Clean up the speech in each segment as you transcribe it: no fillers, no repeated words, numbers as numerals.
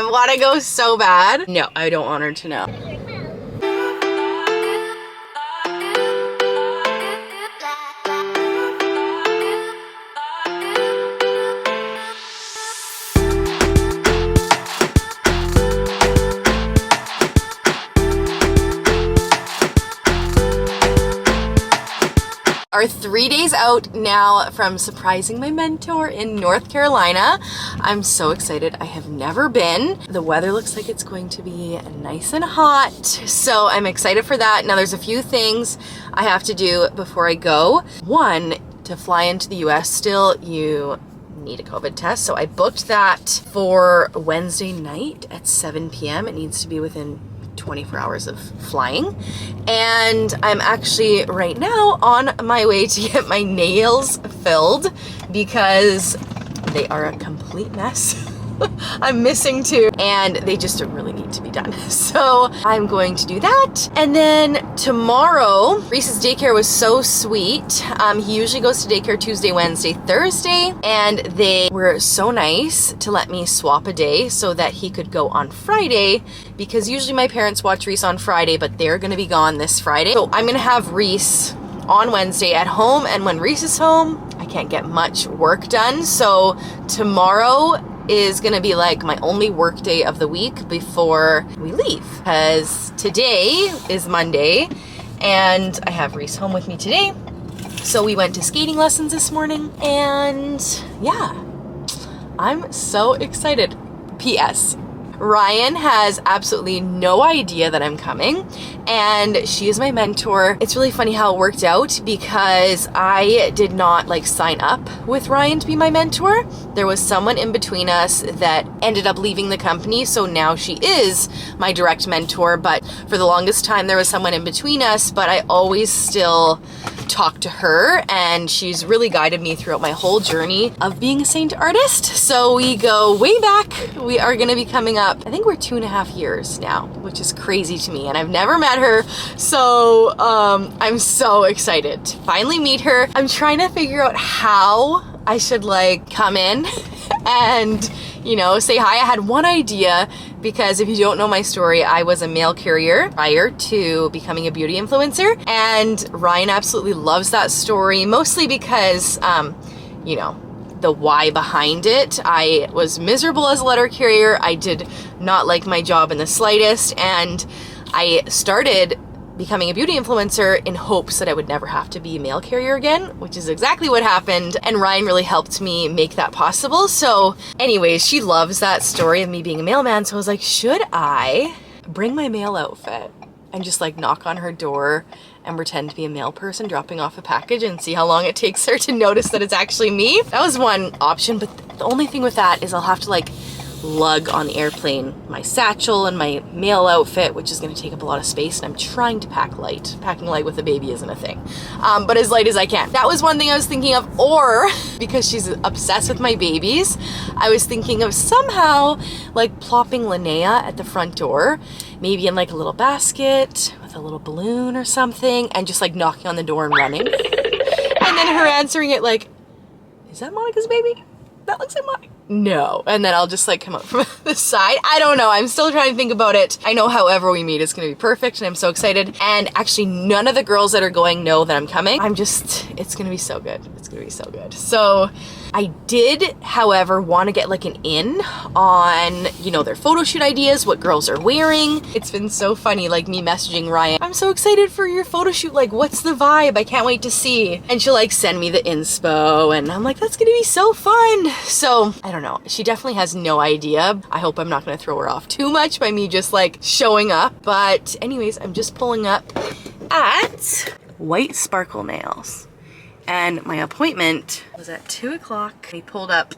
I want to go so bad. No, I don't want her to know. Are 3 days out now from surprising my mentor in North Carolina. I'm so excited. I have never been. The weather looks like it's going to be nice and hot, so I'm excited for that. Now there's a few things I have to do before I go. One, to fly into the US still, you need a COVID test. So I booked that for Wednesday night at 7 p.m. It needs to be within 24 hours of flying, and I'm actually right now on my way to get my nails filled because they are a complete mess. I'm missing two and they just really need to be done. So I'm going to do that. And then tomorrow, Reese's daycare was so sweet. He usually goes to daycare Tuesday, Wednesday, Thursday, and they were so nice to let me swap a day so that he could go on Friday, because usually my parents watch Reese on Friday, but they're gonna be gone this Friday. So I'm gonna have Reese on Wednesday at home, and when Reese is home, I can't get much work done. So tomorrow is gonna be like my only work day of the week before we leave, because today is Monday and I have Reese home with me today. So we went to skating lessons this morning, and yeah, I'm so excited. P.S. Ryan has absolutely no idea that I'm coming, and she is my mentor. It's really funny how it worked out, because I did not sign up with Ryan to be my mentor. There was someone in between us that ended up leaving the company, so now she is my direct mentor. But for the longest time there was someone in between us, but I always still talk to her, and she's really guided me throughout my whole journey of being a Saint artist. So we go way back. We are going to be coming up, I think we're 2.5 years now, which is crazy to me, and I've never met her. So I'm so excited to finally meet her. I'm trying to figure out how I should come in and say hi. I had one idea, because if you don't know my story, I was a mail carrier prior to becoming a beauty influencer, and Ryan absolutely loves that story, mostly because the why behind it. I was miserable as a letter carrier. I did not like my job in the slightest, and I started becoming a beauty influencer in hopes that I would never have to be a mail carrier again, which is exactly what happened, and Ryan really helped me make that possible. So anyways, she loves that story of me being a mailman, so I was like, should I bring my mail outfit and just knock on her door and pretend to be a mail person dropping off a package and see how long it takes her to notice that it's actually me? That was one option, but the only thing with that is I'll have to lug on the airplane my satchel and my mail outfit, which is going to take up a lot of space, and I'm trying to pack light. Packing light with a baby isn't a thing, but as light as I can. That was one thing I was thinking of, or because she's obsessed with my babies, I was thinking of somehow plopping Linnea at the front door, maybe in a little basket with a little balloon or something, and just knocking on the door and running, and then her answering it is that Monica's baby? That looks like Monica. No. And then I'll just come up from the side. I don't know. I'm still trying to think about it. I know however we meet is going to be perfect, and I'm so excited. And actually none of the girls that are going know that I'm coming. It's going to be so good. It's going to be so good. So I did, however, want to get an in on, their photo shoot ideas, what girls are wearing. It's been so funny, me messaging Ryan, I'm so excited for your photo shoot. What's the vibe? I can't wait to see. And she'll send me the inspo, and I'm that's going to be so fun. So I don't know. She definitely has no idea. I hope I'm not going to throw her off too much by me just showing up. But anyways, I'm just pulling up at White Sparkle Nails, and my appointment was at 2 o'clock. We pulled up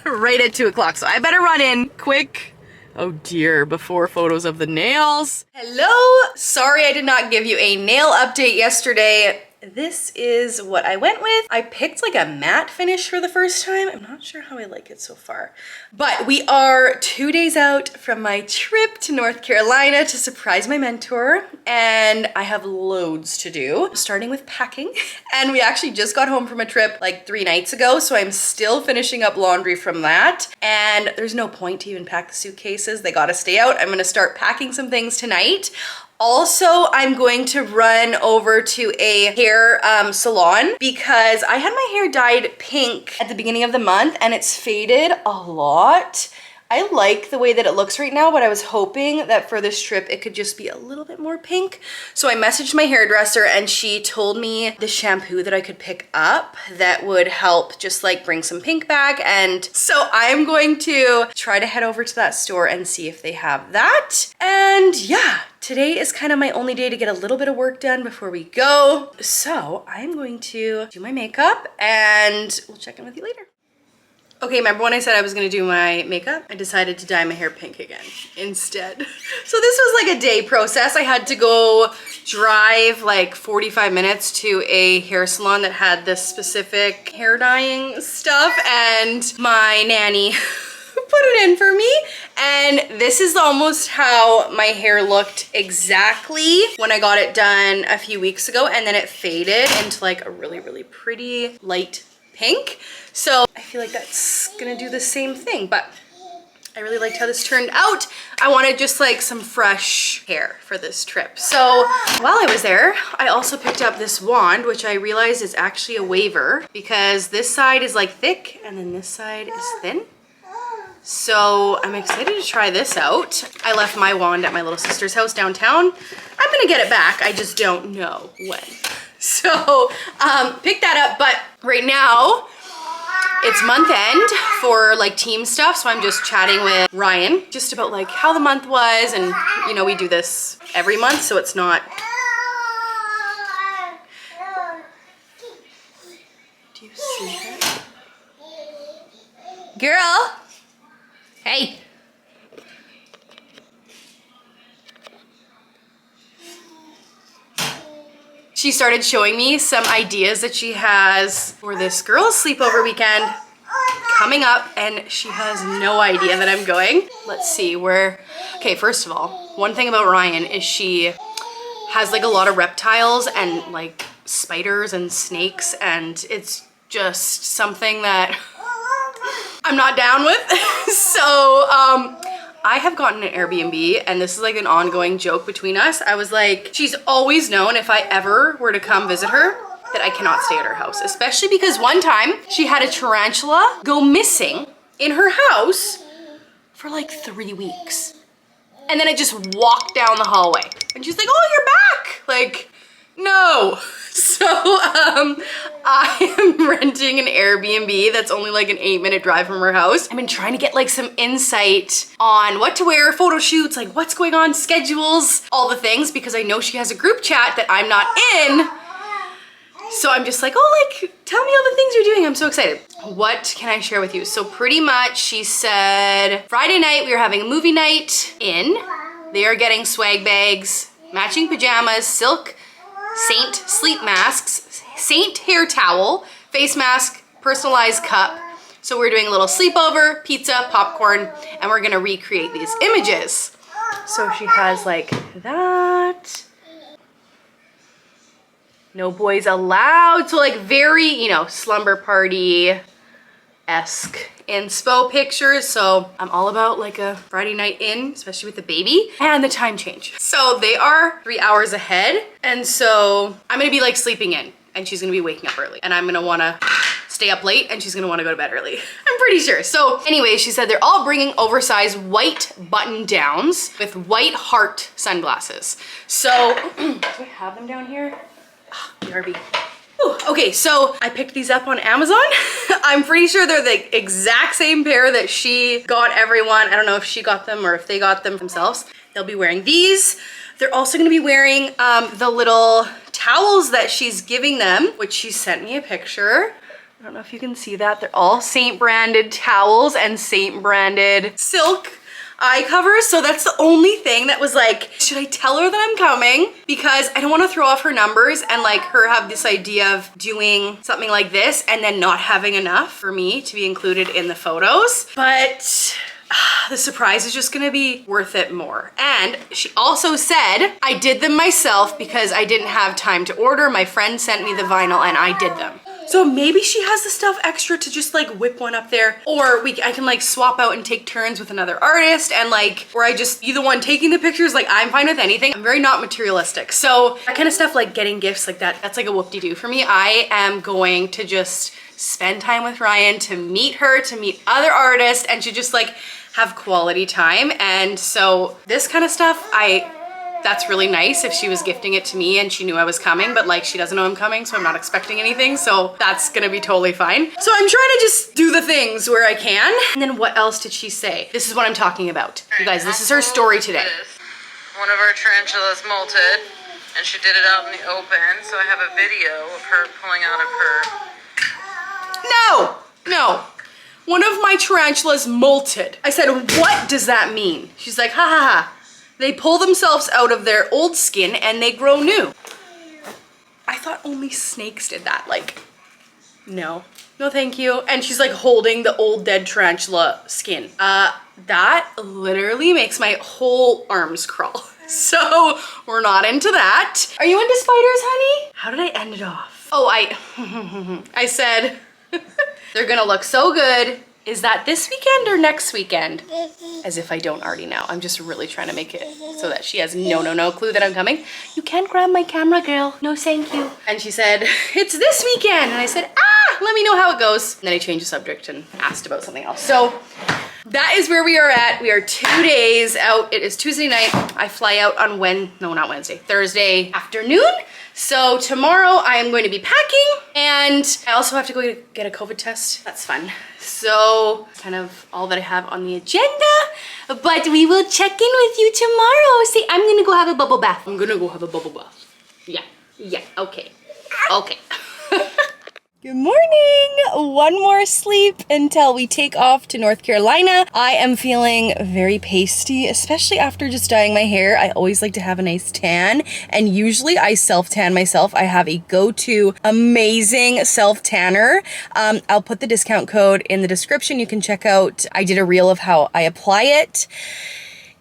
right at 2 o'clock, so I better run in quick. Oh dear, before photos of the nails. Hello, sorry I did not give you a nail update yesterday. this is what I went with. I picked like a matte finish for the first time. I'm not sure how I like it so far. But we are 2 days out from my trip to North Carolina to surprise my mentor. And I have loads to do, starting with packing. And we actually just got home from a trip like 3 nights ago. So I'm still finishing up laundry from that. And there's no point to even pack the suitcases. They gotta stay out. I'm gonna start packing some things tonight. Also, I'm going to run over to a hair salon because I had my hair dyed pink at the beginning of the month and it's faded a lot. I like the way that it looks right now, but I was hoping that for this trip it could just be a little bit more pink. So I messaged my hairdresser and she told me the shampoo that I could pick up that would help just like bring some pink back. And so I'm going to try to head over to that store and see if they have that. And yeah, today is kind of my only day to get a little bit of work done before we go. So I'm going to do my makeup and we'll check in with you later. Okay, remember when I said I was gonna do my makeup? I decided to dye my hair pink again instead. So this was like a day process. I had to go drive like 45 minutes to a hair salon that had this specific hair dyeing stuff, and my nanny put it in for me. And this is almost how my hair looked exactly when I got it done a few weeks ago, and then it faded into like a really, really pretty light pink. So I feel like that's gonna do the same thing, but I really liked how this turned out. I wanted just like some fresh hair for this trip. So while I was there, I also picked up this wand, which I realized is actually a waver because this side is like thick and then this side is thin. So I'm excited to try this out. I left my wand at my little sister's house downtown. I'm gonna get it back, I just don't know when. So pick that up, but right now it's month end for like team stuff. So I'm just chatting with Ryan just about like how the month was. And you know, we do this every month, so it's not. Do you see her? Girl, hey. She started showing me some ideas that she has for this girls' sleepover weekend coming up, and she has no idea that I'm going. Let's see where, okay, first of all, one thing about Ryan is she has like a lot of reptiles and like spiders and snakes, and it's just something that I'm not down with. So, I have gotten an Airbnb, and this is like an ongoing joke between us. I was like, she's always known if I ever were to come visit her that I cannot stay at her house, especially because one time she had a tarantula go missing in her house for like 3 weeks. And then I just walked down the hallway and she's like, oh, you're back. Like, no. So I am renting an Airbnb that's only like an 8-minute drive from her house. I've been trying to get like some insight on what to wear, photo shoots, like what's going on, schedules, all the things, because I know she has a group chat that I'm not in. So I'm just like, oh, like, tell me all the things you're doing. I'm so excited. What can I share with you? So pretty much she said Friday night we were having a movie night in. They are getting swag bags, matching pajamas, silk Saint sleep masks, Saint hair towel, face mask, personalized cup. So we're doing a little sleepover, pizza, popcorn, and we're gonna recreate these images. So she has like that. No boys allowed. So like very, you know, slumber party-esque inspo pictures. So I'm all about like a Friday night in, especially with the baby and the time change. So they are 3 hours ahead. And so I'm gonna be like sleeping in and she's gonna be waking up early and I'm gonna wanna stay up late and she's gonna wanna go to bed early. I'm pretty sure. So anyway, she said they're all bringing oversized white button downs with white heart sunglasses. So, do I have them down here? BRB. Ooh, okay, so I picked these up on Amazon. I'm pretty sure they're the exact same pair that she got everyone. I don't know if she got them or if they got them themselves. They'll be wearing these. They're also gonna be wearing the little towels that she's giving them, which she sent me a picture. I don't know if you can see that. They're all Saint branded towels and Saint branded silk. eye covers. So that's the only thing that was like, should I tell her that I'm coming? Because I don't want to throw off her numbers and like her have this idea of doing something like this and then not having enough for me to be included in the photos. But the surprise is just gonna be worth it more. And she also said I did them myself because I didn't have time to order. My friend sent me the vinyl and I did them. So maybe she has the stuff extra to just like whip one up there, or I can like swap out and take turns with another artist, and like, or I just be the one taking the pictures. Like, I'm fine with anything. I'm very not materialistic. So that kind of stuff, like getting gifts like that, that's like a whoop-de-doo for me. I am going to just spend time with Ryan, to meet her, to meet other artists, and to just like have quality time. And so this kind of stuff, that's really nice if she was gifting it to me and she knew I was coming, but like she doesn't know I'm coming, so I'm not expecting anything. So that's gonna be totally fine. So I'm trying to just do the things where I can. And then what else did she say? This is what I'm talking about. You guys, this is her story today. One of our tarantulas molted and she did it out in the open. So I have a video of her pulling out of her. No. One of my tarantulas molted. I said, what does that mean? She's like, ha ha ha. They pull themselves out of their old skin and they grow new. I thought only snakes did that. Like, no thank you. And she's like holding the old dead tarantula skin. That literally makes my whole arms crawl. So we're not into that. Are you into spiders, honey? How did I end it off? Oh, I said, they're gonna look so good. Is that this weekend or next weekend? As if I don't already know. I'm just really trying to make it so that she has no clue that I'm coming. You can't grab my camera, girl. No, thank you. And she said, it's this weekend. And I said, let me know how it goes. And then I changed the subject and asked about something else. So that is where we are at. We are 2 days out. It is Tuesday night. I fly out on Thursday afternoon. So tomorrow I am going to be packing, and I also have to go get a COVID test. That's fun. So kind of all that I have on the agenda, but we will check in with you tomorrow. See, I'm gonna go have a bubble bath. Yeah, okay. Good morning! One more sleep until we take off to North Carolina. I am feeling very pasty, especially after just dyeing my hair. I always like to have a nice tan, and usually I self-tan myself. I have a go-to amazing self-tanner. I'll put the discount code in the description. You can check out, I did a reel of how I apply it.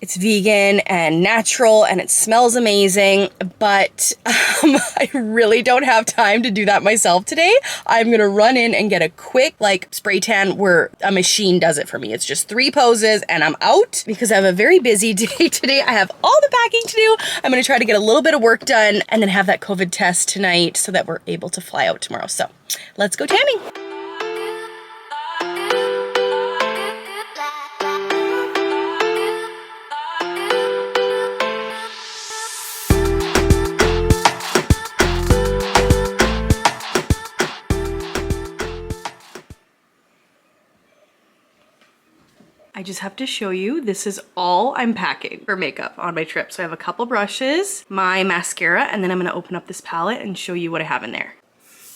It's vegan and natural and it smells amazing, but I really don't have time to do that myself today. I'm gonna run in and get a quick like spray tan where a machine does it for me. It's just 3 poses and I'm out because I have a very busy day today. I have all the packing to do. I'm gonna try to get a little bit of work done and then have that COVID test tonight so that we're able to fly out tomorrow. So let's go tanning. I just have to show you, this is all I'm packing for makeup on my trip. So I have a couple brushes, my mascara, and then I'm gonna open up this palette and show you what I have in there.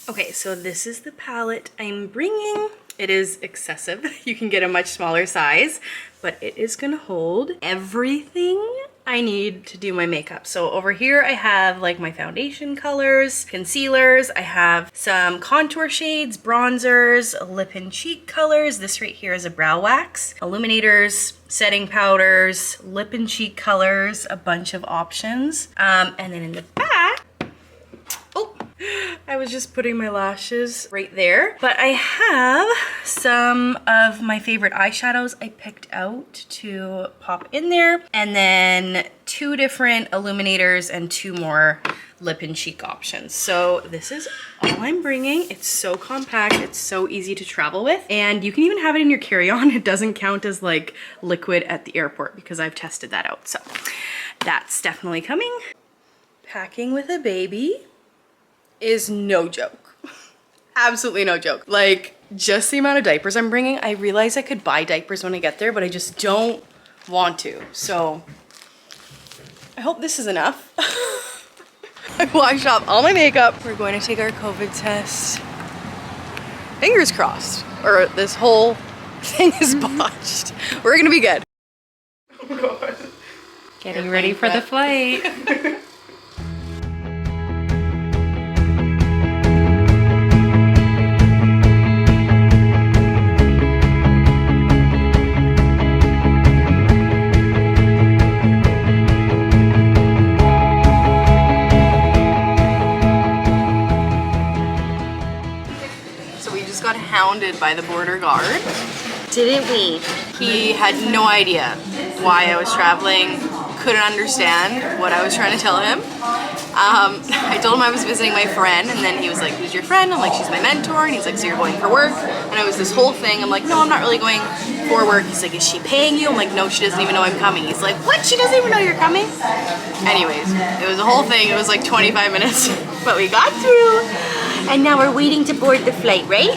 Okay, so this is the palette I'm bringing. It is excessive. You can get a much smaller size, but it is gonna hold everything I need to do my makeup. So over here I have like my foundation colors, concealers, I have some contour shades, bronzers, lip and cheek colors. This right here is a brow wax, illuminators, setting powders, lip and cheek colors, a bunch of options. And then in the back, I was just putting my lashes right there, but I have some of my favorite eyeshadows I picked out to pop in there, and then 2 different illuminators and 2 more lip and cheek options. So this is all I'm bringing. It's so compact, it's so easy to travel with, and you can even have it in your carry-on. It doesn't count as like liquid at the airport because I've tested that out. So that's definitely coming. Packing with a baby is no joke. Absolutely no joke. Like, just the amount of diapers I'm bringing, I realize I could buy diapers when I get there, but I just don't want to. So I hope this is enough. I washed off all my makeup. We're going to take our COVID test. Fingers crossed, or this whole thing is botched. We're gonna be good. God. Getting ready for the flight. So we just got hounded by the border guard. Didn't we? He had no idea why I was traveling, couldn't understand what I was trying to tell him. I told him I was visiting my friend, and then he was like, who's your friend? I'm like, she's my mentor. And he's like, so you're going for work? And it was this whole thing. I'm like, no, I'm not really going for work. He's like, is she paying you? I'm like, no, she doesn't even know I'm coming. He's like, what? She doesn't even know you're coming? Anyways, it was a whole thing. It was like 25 minutes, but we got through. And now we're waiting to board the flight, right?